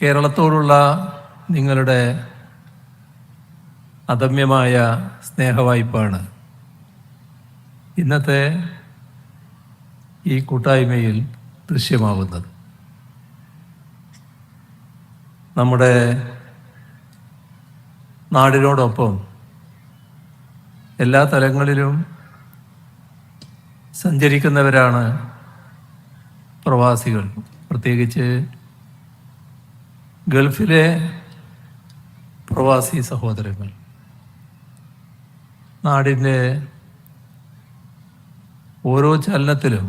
കേരളത്തോടുള്ള നിങ്ങളുടെ അദമ്യമായ സ്നേഹവായ്പാണ് ഇന്നത്തെ ഈ കൂട്ടായ്മയിൽ ദൃശ്യമാവുന്നത്. നമ്മുടെ നാടിനോടൊപ്പം എല്ലാ തലങ്ങളിലും സഞ്ചരിക്കുന്നവരാണ് പ്രവാസികൾ. പ്രത്യേകിച്ച് ഗൾഫിലെ പ്രവാസി സഹോദരങ്ങൾ. നാടിൻ്റെ ഓരോ ചലനത്തിലും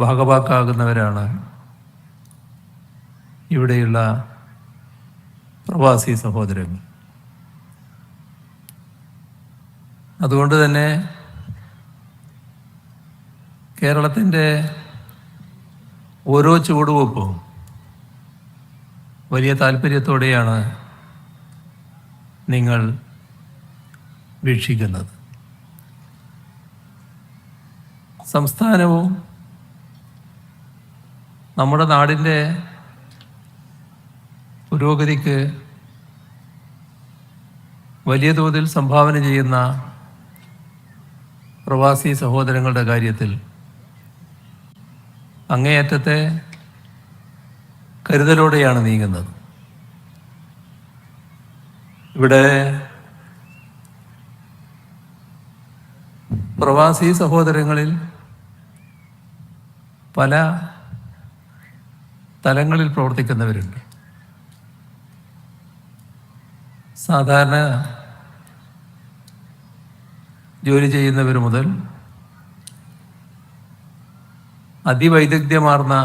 ഭാഗഭാക്കാകുന്നവരാണ് ഇവിടെയുള്ള പ്രവാസി സഹോദരങ്ങൾ. അതുകൊണ്ട് തന്നെ കേരളത്തിൻ്റെ ഓരോ ചുവടുവെപ്പും വലിയ താല്പര്യത്തോടെയാണ് നിങ്ങൾ വീക്ഷിക്കുന്നത്. സംസ്ഥാനവും നമ്മുടെ നാടിൻ്റെ പുരോഗതിക്ക് വലിയ തോതിൽ സംഭാവന ചെയ്യുന്ന പ്രവാസി സഹോദരങ്ങളുടെ കാര്യത്തിൽ അങ്ങേയറ്റത്തെ കരുതലോടെയാണ് നീങ്ങുന്നത്. ഇവിടെ പ്രവാസി സഹോദരങ്ങളിൽ പല തലങ്ങളിൽ പ്രവർത്തിക്കുന്നവരുണ്ട്. സാധാരണ ജോലി ചെയ്യുന്നവർ മുതൽ അതിവൈദഗ്ധ്യമാർന്ന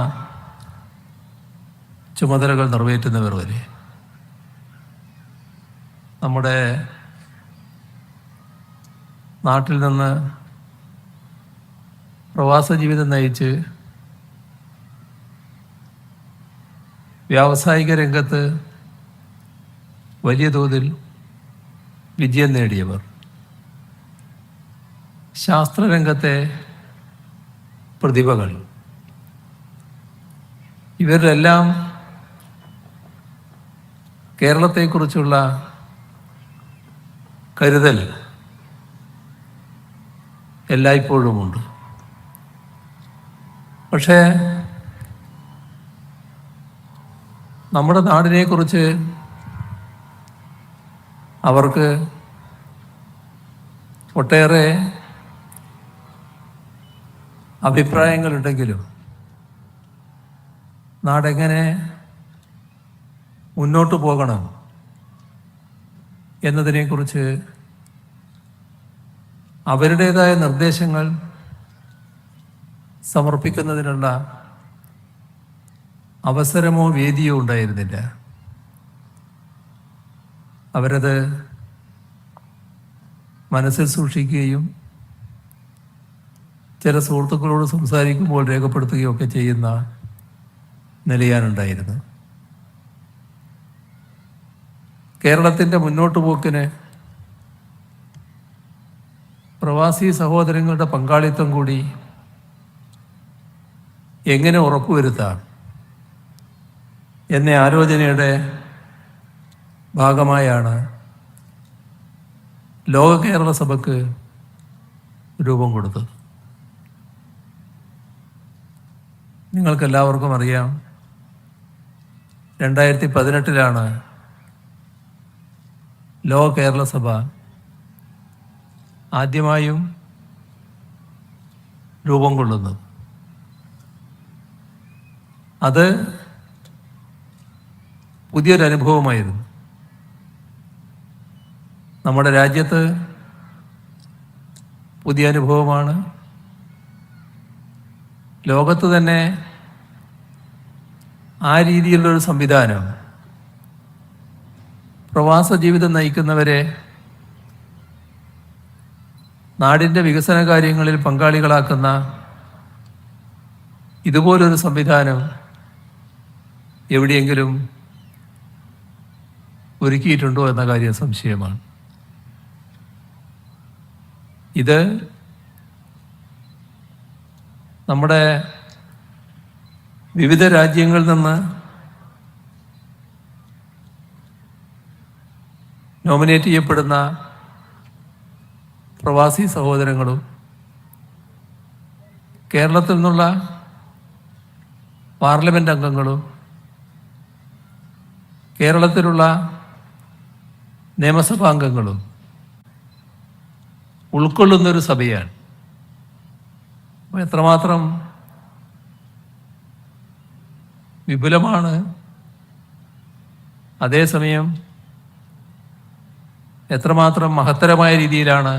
ചുമതലകൾ നിറവേറ്റുന്നവർ വരെ. നമ്മുടെ നാട്ടിൽ നിന്ന് പ്രവാസ ജീവിതം നയിച്ച് വ്യാവസായിക രംഗത്ത് വലിയ തോതിൽ വിജയം നേടിയവർ, ശാസ്ത്രരംഗത്തെ പ്രതിഭകൾ, ഇവരെല്ലാം കേരളത്തെക്കുറിച്ചുള്ള കരുതൽ എല്ലായ്പ്പോഴുമുണ്ട്. പക്ഷേ നമ്മുടെ നാടിനെക്കുറിച്ച് അവർക്ക് ഒട്ടേറെ അഭിപ്രായങ്ങളുണ്ടെങ്കിലും നാടെങ്ങനെ മുന്നോട്ട് പോകണം എന്നതിനെക്കുറിച്ച് അവരുടേതായ നിർദ്ദേശങ്ങൾ സമർപ്പിക്കുന്നതിനുള്ള അവസരമോ വേദിയോ ഉണ്ടായിരുന്നില്ല. അവരത് മനസ്സിൽ സൂക്ഷിക്കുകയും ചില സുഹൃത്തുക്കളോട് സംസാരിക്കുമ്പോൾ രേഖപ്പെടുത്തുകയും ഒക്കെ ചെയ്യുന്ന നിലയാണുണ്ടായിരുന്നു. കേരളത്തിൻ്റെ മുന്നോട്ട് പോക്കിന് പ്രവാസി സഹോദരങ്ങളുടെ പങ്കാളിത്തം കൂടി എങ്ങനെ ഉറപ്പുവരുത്താം എന്ന ആലോചനയുടെ ഭാഗമായാണ് ലോക കേരള സഭയ്ക്ക് രൂപം കൊടുത്തത്. നിങ്ങൾക്കെല്ലാവർക്കും അറിയാം, 2018 ലോക കേരള സഭ ആദ്യമായും രൂപം കൊള്ളുന്നത്. അത് പുതിയൊരനുഭവമായിരുന്നു. നമ്മുടെ രാജ്യത്ത് പുതിയ അനുഭവമാണ്. ലോകത്ത് തന്നെ ആ രീതിയിലുള്ളൊരു സംവിധാനം പ്രവാസ ജീവിതം നയിക്കുന്നവരെ നാടിൻ്റെ വികസന കാര്യങ്ങളിൽ പങ്കാളികളാക്കുന്ന ഇതുപോലൊരു സംവിധാനം എവിടെയെങ്കിലും ഒരുക്കിയിട്ടുണ്ടോ എന്ന കാര്യം സംശയമാണ്. ഇത് നമ്മുടെ വിവിധ രാജ്യങ്ങളിൽ നിന്ന് നോമിനേറ്റ് ചെയ്യപ്പെടുന്ന പ്രവാസി സഹോദരങ്ങളും കേരളത്തിൽ നിന്നുള്ള പാർലമെൻറ്റ് അംഗങ്ങളും കേരളത്തിലുള്ള നിയമസഭാംഗങ്ങളും ഉൾക്കൊള്ളുന്നൊരു സഭയാണ്. അപ്പോൾ എത്രമാത്രം വിപുലമാണ്, അതേസമയം എത്രമാത്രം മഹത്തരമായ രീതിയിലാണ്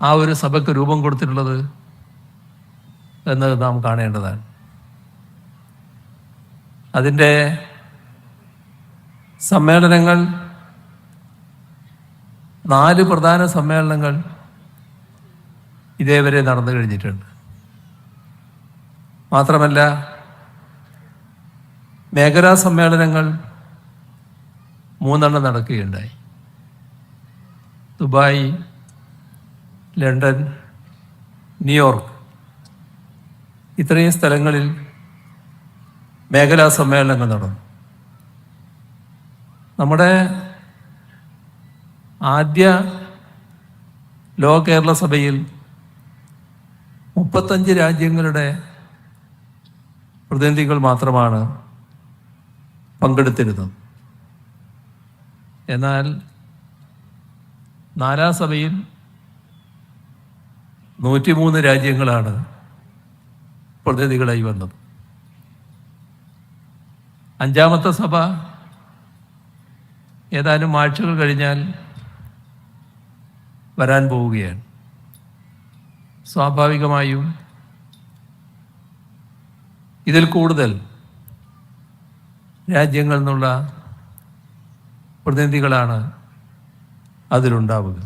ആ ഒരു സഭയ്ക്ക് രൂപം കൊടുത്തിട്ടുള്ളത് എന്നത് നാം കാണേണ്ടതാണ്. അതിൻ്റെ സമ്മേളനങ്ങൾ 4 പ്രധാന സമ്മേളനങ്ങൾ ഇതേവരെ നടന്നു കഴിഞ്ഞിട്ടുണ്ട്. മാത്രമല്ല മേഖലാ സമ്മേളനങ്ങൾ 3 നടക്കുകയുണ്ടായി. ദുബായ്, ലണ്ടൻ, ന്യൂയോർക്ക് ഇത്രയും സ്ഥലങ്ങളിൽ മേഖലാ സമ്മേളനങ്ങൾ നടന്നു. നമ്മുടെ ആദ്യ ലോക കേരള സഭയിൽ 35 രാജ്യങ്ങളുടെ പ്രതിനിധികൾ മാത്രമാണ് പങ്കെടുത്തിരുന്നത്. എന്നാൽ 4ാം സഭയിൽ 103 രാജ്യങ്ങളാണ് പ്രതിനിധികളായി വന്നത്. 5ാമത്തെ സഭ ഏതാനും ആഴ്ചകൾ കഴിഞ്ഞാൽ വരാൻ പോവുകയാണ്. സ്വാഭാവികമായും ഇതിൽ കൂടുതൽ രാജ്യങ്ങളിൽ നിന്നുള്ള പ്രതിനിധികളാണ് അതിലുണ്ടാവുക.